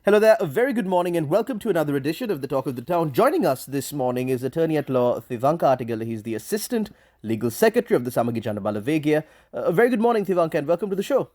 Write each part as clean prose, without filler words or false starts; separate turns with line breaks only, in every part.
Hello there, a very good morning and welcome to another edition of the Talk of the Town. Joining us this morning is attorney at law Thivanka Attygalle. He's the Assistant Legal Secretary of the Samagijana Balavegia. A very good morning, Thivanka, and welcome to the show.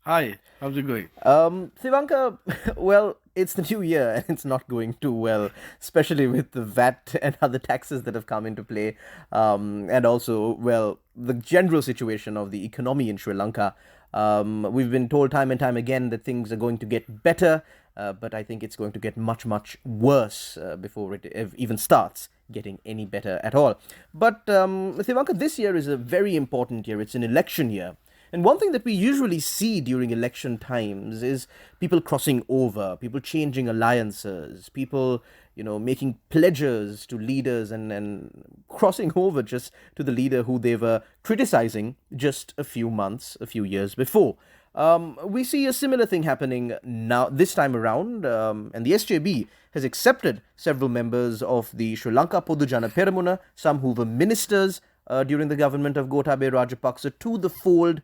Hi, how's it going?
Thivanka, well, it's the new year and it's not going too well, especially with the VAT and other taxes that have come into play. And also, well, the general situation of the economy in Sri Lanka. We've been told time and time again that things are going to get better, but I think it's going to get much, much worse before it even starts getting any better at all. But Thivanka, this year is a very important year. It's an election year. And one thing that we usually see during election times is people crossing over, people changing alliances, people, making pledges to leaders and crossing over just to the leader who they were criticizing just a few years before. We see a similar thing happening now, this time around, and the SJB has accepted several members of the Sri Lanka Podujana Peramuna, some who were ministers during the government of Gotabaya Rajapaksa, to the fold.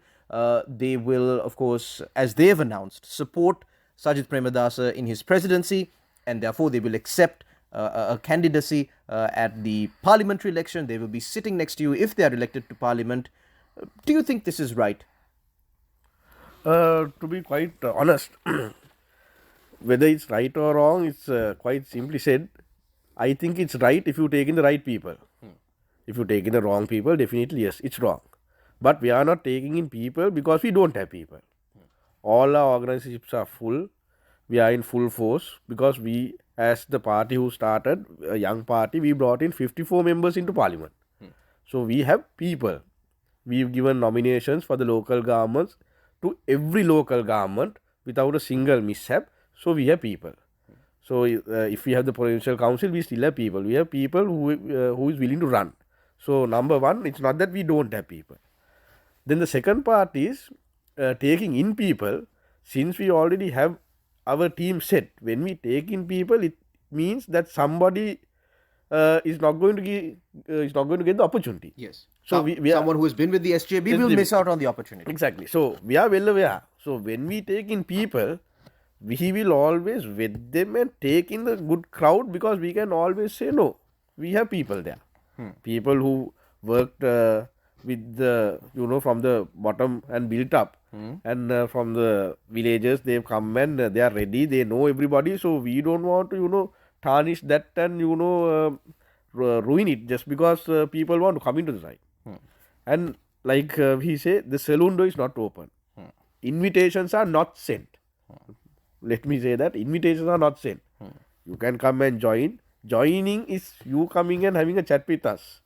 They will, of course, as they have announced, support Sajith Premadasa in his presidency, and therefore they will accept a candidacy at the parliamentary election. They will be sitting next to you if they are elected to parliament. Do you think this is right?
To be quite honest, whether it's right or wrong, it's quite simply said. I think it's right if you take in the right people. If you take in the wrong people, definitely yes, it's wrong. But we are not taking in people because we don't have people. All our organizations are full. We are in full force because we, as the party who started, a young party, we brought in 54 members into parliament. So we have people. We've given nominations for the local governments to every local government without a single mishap. So we have people. So if we have the provincial council, we still have people. We have people who is willing to run. So number one, it's not that we don't have people. Then the second part is taking in people. Since we already have our team set, when we take in people, it means that somebody is not going to get the opportunity.
Yes.
So
someone who has been with the SJB will miss out on the opportunity.
Exactly. So we are well aware. So when we take in people, we will always vet them and take in the good crowd, because we can always say no. We have people there. People who worked with the, from the bottom and built up, and from the villages they've come and they are ready, they know everybody. So we don't want to tarnish that and ruin it just because people want to come into the site. And like we say, the saloon door is not open. Invitations are not sent. Let me say that invitations are not sent. You can come and join. Joining is you coming and having a chat with us.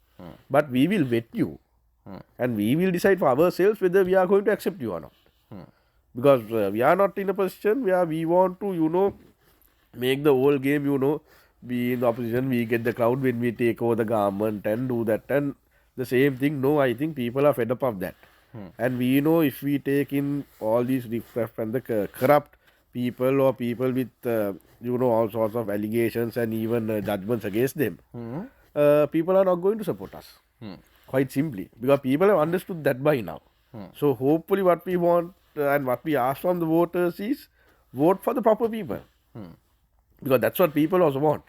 But we will vet you. And we will decide for ourselves whether we are going to accept you or not. Because we are not in a position where we want to, make the whole game, be in the opposition. We get the crowd when we take over the government and do that. And the same thing, no, I think people are fed up of that. And we know if we take in all these riffraff and the corrupt people or people with, all sorts of allegations and even judgments against them, people are not going to support us. Quite simply, because people have understood that by now. So hopefully what we want and what we ask from the voters is vote for the proper people. Because that's what people also want.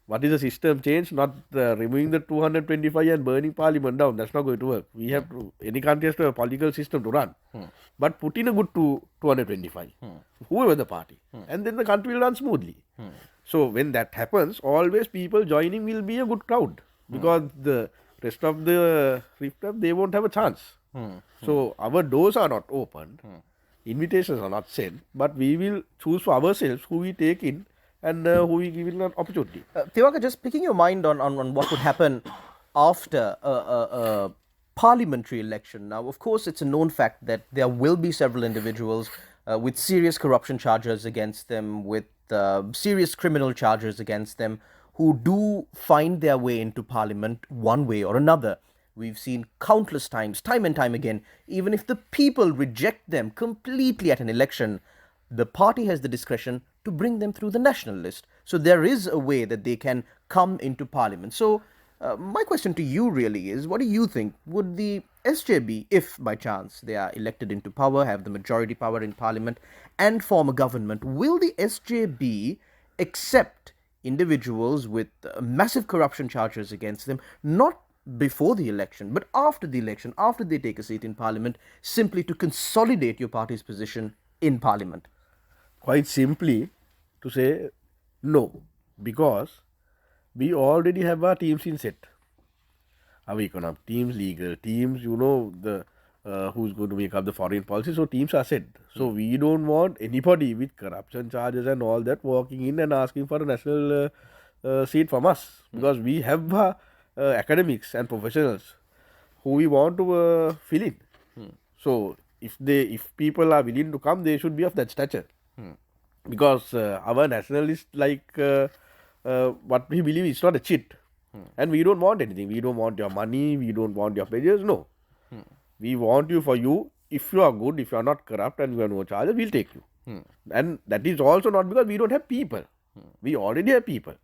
What is the system change? Not removing the 225 and burning parliament down. That's not going to work. We have to, any country has to have a political system to run. But put in a good 225, whoever the party. And then the country will run smoothly. So when that happens, always people joining will be a good crowd. Because the rest of the riffraff, they won't have a chance. So our doors are not opened. Invitations are not sent. But we will choose for ourselves who we take in and who we give an opportunity.
Thivanka, just picking your mind on what would happen after a parliamentary election. Now, of course, it's a known fact that there will be several individuals with serious corruption charges against them, with serious criminal charges against them, who do find their way into parliament one way or another. We've seen countless times, time and time again, even if the people reject them completely at an election, the party has the discretion to bring them through the national list. So there is a way that they can come into parliament. So My question to you really is, what do you think? Would the SJB, if by chance they are elected into power, have the majority power in parliament, and form a government, will the SJB accept individuals with massive corruption charges against them, not before the election, but after the election, after they take a seat in parliament, simply to consolidate your party's position in parliament?
Quite simply to say no, because we already have our teams in set. Our economic teams, legal teams, the who's going to make up the foreign policy. So teams are set. So we don't want anybody with corruption charges and all that walking in and asking for a national seat from us, because we have academics and professionals who we want to fill in. So if people are willing to come, they should be of that stature, because our nationalist, what we believe is not a cheat, and we don't want anything. We don't want your money, we don't want your pledges. No, we want you for you. If you are good, if you are not corrupt and you have no charges, we'll take you. And that is also not because we don't have people. We already have people.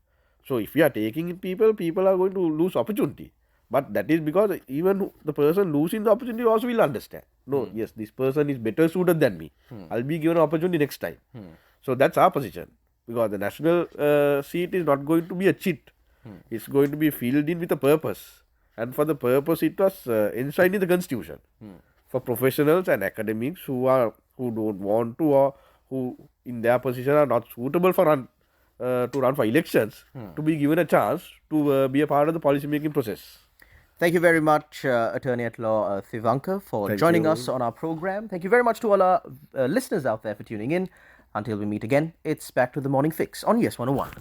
So if we are taking in people, people are going to lose opportunity. But that is because even the person losing the opportunity also will understand. No, yes, this person is better suited than me. I'll be given an opportunity next time. So that's our position. Because the national seat is not going to be a cheat. It's going to be filled in with a purpose. And for the purpose, it was enshrined in the constitution. For professionals and academics who don't want to, or who in their position are not suitable for to run for elections, to be given a chance to be a part of the policy making process.
Thank you very much, Attorney at Law Thivanka, for
Thank
joining
you.
us on our program. Thank you very much to all our listeners out there for tuning in. Until we meet again, it's back to the Morning Fix on Yes 101.